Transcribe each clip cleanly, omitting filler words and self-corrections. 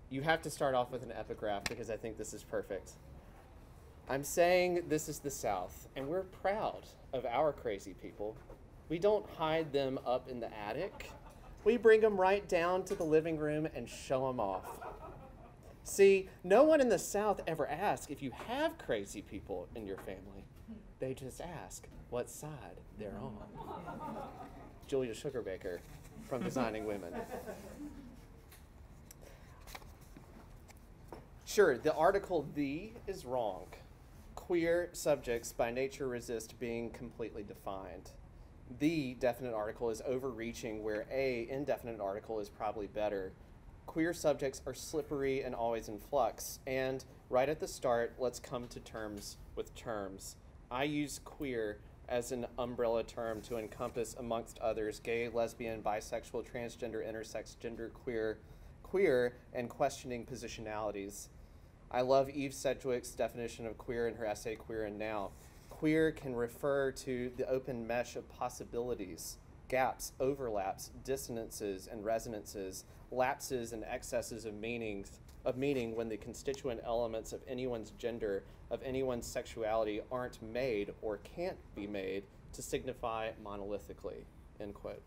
You have to start off with an epigraph because I think this is perfect. I'm saying this is the South, and we're proud of our crazy people. We don't hide them up in the attic. We bring them right down to the living room and show them off. See, no one in the South ever asks if you have crazy people in your family. They just ask what side they're on. Julia Sugarbaker from Designing Women. Sure, the article "the" is wrong. Queer subjects by nature resist being completely defined. The definite article is overreaching where a indefinite article is probably better. Queer subjects are slippery and always in flux. And right at the start, let's come to terms with terms. I use queer as an umbrella term to encompass, amongst others, gay, lesbian, bisexual, transgender, intersex, genderqueer, queer, and questioning positionalities. I love Eve Sedgwick's definition of queer in her essay, Queer and Now. Queer can refer to the open mesh of possibilities, gaps, overlaps, dissonances, and resonances, lapses and excesses of meaning when the constituent elements of anyone's gender, of anyone's sexuality aren't made or can't be made to signify monolithically, end quote.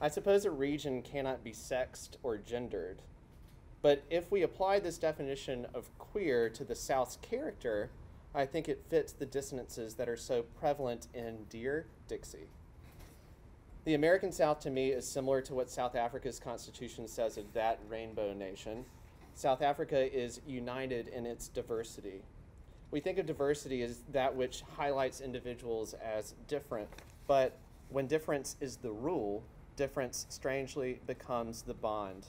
I suppose a region cannot be sexed or gendered, but if we apply this definition of queer to the South's character, I think it fits the dissonances that are so prevalent in Dear Dixie. The American South to me is similar to what South Africa's constitution says of that rainbow nation. South Africa is united in its diversity. We think of diversity as that which highlights individuals as different, but when difference is the rule, difference strangely becomes the bond.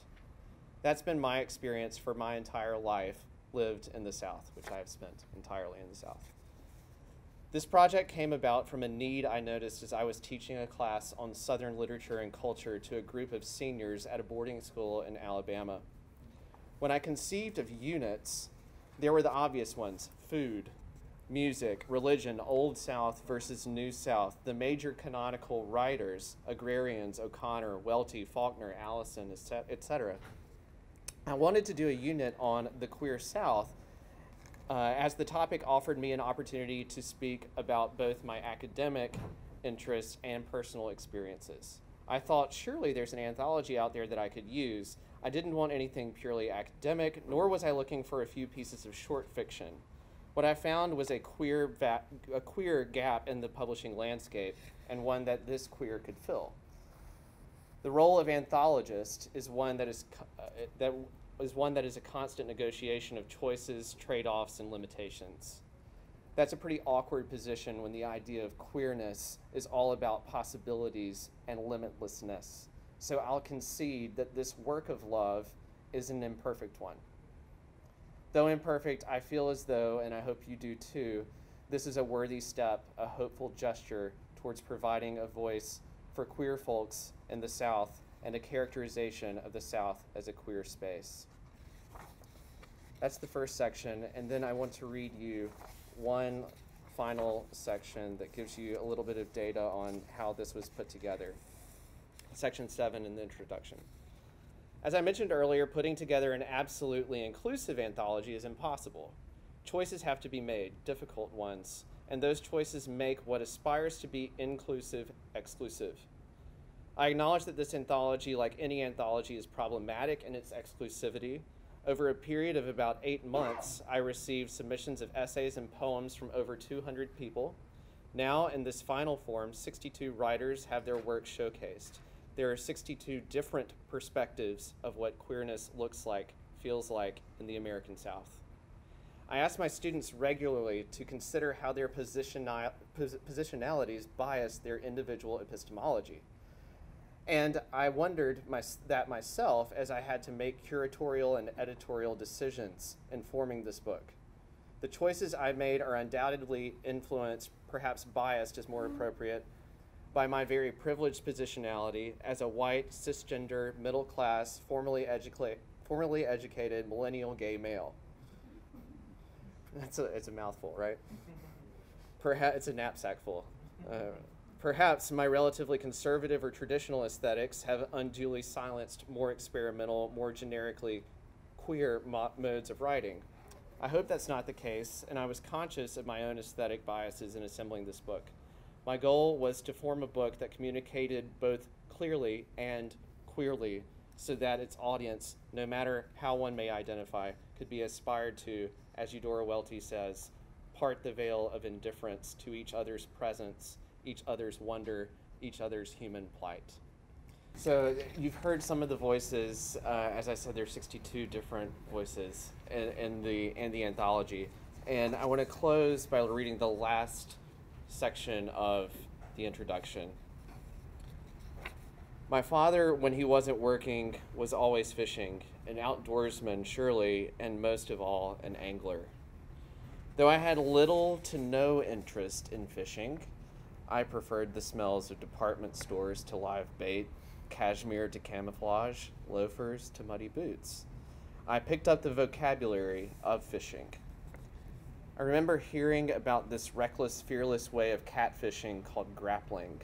That's been my experience for my entire life lived in the South, which I have spent entirely in the South. This project came about from a need I noticed as I was teaching a class on Southern literature and culture to a group of seniors at a boarding school in Alabama. When I conceived of units, there were the obvious ones: food, music, religion, Old South versus New South, the major canonical writers, agrarians, O'Connor, Welty, Faulkner, Allison, etc. I wanted to do a unit on the queer South as the topic offered me an opportunity to speak about both my academic interests and personal experiences. I thought surely there's an anthology out there that I could use. I didn't want anything purely academic, nor was I looking for a few pieces of short fiction. What I found was a queer gap in the publishing landscape, and one that this queer could fill. The role of anthologist is one that is a constant negotiation of choices, trade-offs, and limitations. That's a pretty awkward position when the idea of queerness is all about possibilities and limitlessness. So I'll concede that this work of love is an imperfect one. Though imperfect, I feel as though, and I hope you do too, this is a worthy step, a hopeful gesture towards providing a voice for queer folks in the South and a characterization of the South as a queer space. That's the first section, and then I want to read you one final section that gives you a little bit of data on how this was put together. Section 7 in the introduction. As I mentioned earlier, putting together an absolutely inclusive anthology is impossible. Choices have to be made, difficult ones, and those choices make what aspires to be inclusive exclusive. I acknowledge that this anthology, like any anthology, is problematic in its exclusivity. Over a period of about 8 months, I received submissions of essays and poems from over 200 people. Now, in this final form, 62 writers have their work showcased. There are 62 different perspectives of what queerness looks like, feels like in the American South. I ask my students regularly to consider how their positionalities bias their individual epistemology. And I wondered that myself as I had to make curatorial and editorial decisions in forming this book. The choices I made are undoubtedly influenced, perhaps biased is more appropriate, by my very privileged positionality as a white, cisgender, middle-class, formally educated, millennial gay male. It's a mouthful, right? Perhaps it's a knapsack full. Perhaps my relatively conservative or traditional aesthetics have unduly silenced more experimental, more generically queer modes of writing. I hope that's not the case, and I was conscious of my own aesthetic biases in assembling this book. My goal was to form a book that communicated both clearly and queerly, so that its audience, no matter how one may identify, could be aspired to, as Eudora Welty says, part the veil of indifference to each other's presence, each other's wonder, each other's human plight. So you've heard some of the voices. As I said, there's 62 different voices in the anthology. And I want to close by reading the last section of the introduction. My father, when he wasn't working, was always fishing, an outdoorsman surely, and most of all, an angler. Though I had little to no interest in fishing, I preferred the smells of department stores to live bait, cashmere to camouflage, loafers to muddy boots. I picked up the vocabulary of fishing. I remember hearing about this reckless, fearless way of catfishing called grappling,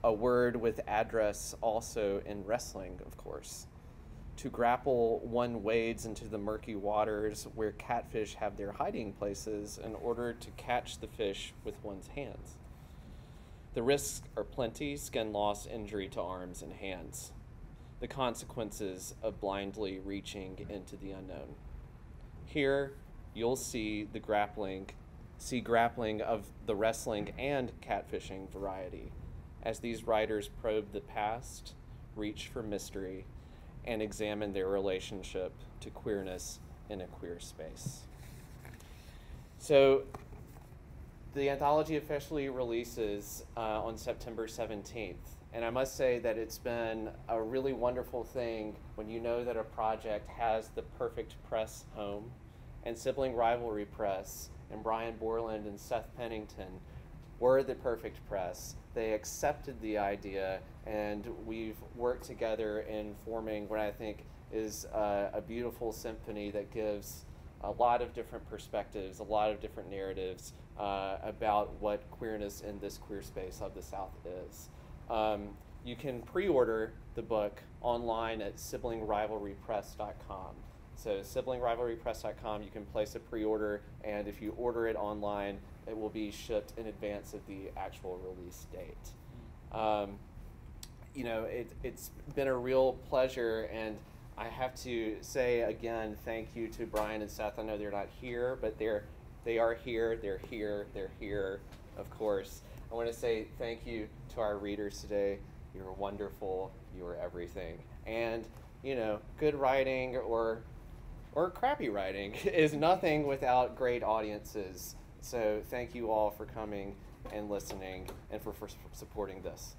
a word with address also in wrestling, of course. To grapple, one wades into the murky waters where catfish have their hiding places in order to catch the fish with one's hands. The risks are plenty: skin loss, injury to arms and hands. The consequences of blindly reaching into the unknown. Here, you'll see grappling of the wrestling and catfishing variety, as these writers probe the past, reach for mystery, and examine their relationship to queerness in a queer space. So, the anthology officially releases on September 17th. And I must say that it's been a really wonderful thing when you know that a project has the perfect press home, and Sibling Rivalry Press and Brian Borland and Seth Pennington were the perfect press. They accepted the idea, and we've worked together in forming what I think is a beautiful symphony that gives a lot of different perspectives, a lot of different narratives about what queerness in this queer space of the South is. You can pre-order the book online at siblingrivalrypress.com. So siblingrivalrypress.com, you can place a pre-order, and if you order it online, it will be shipped in advance of the actual release date. You know, it's been a real pleasure, and I have to say again, thank you to Brian and Seth. I know they're not here, but they are here, they're here, of course. I want to say thank you to our readers today. You're wonderful, you're everything. And, you know, good writing or crappy writing is nothing without great audiences. So thank you all for coming and listening and for supporting this.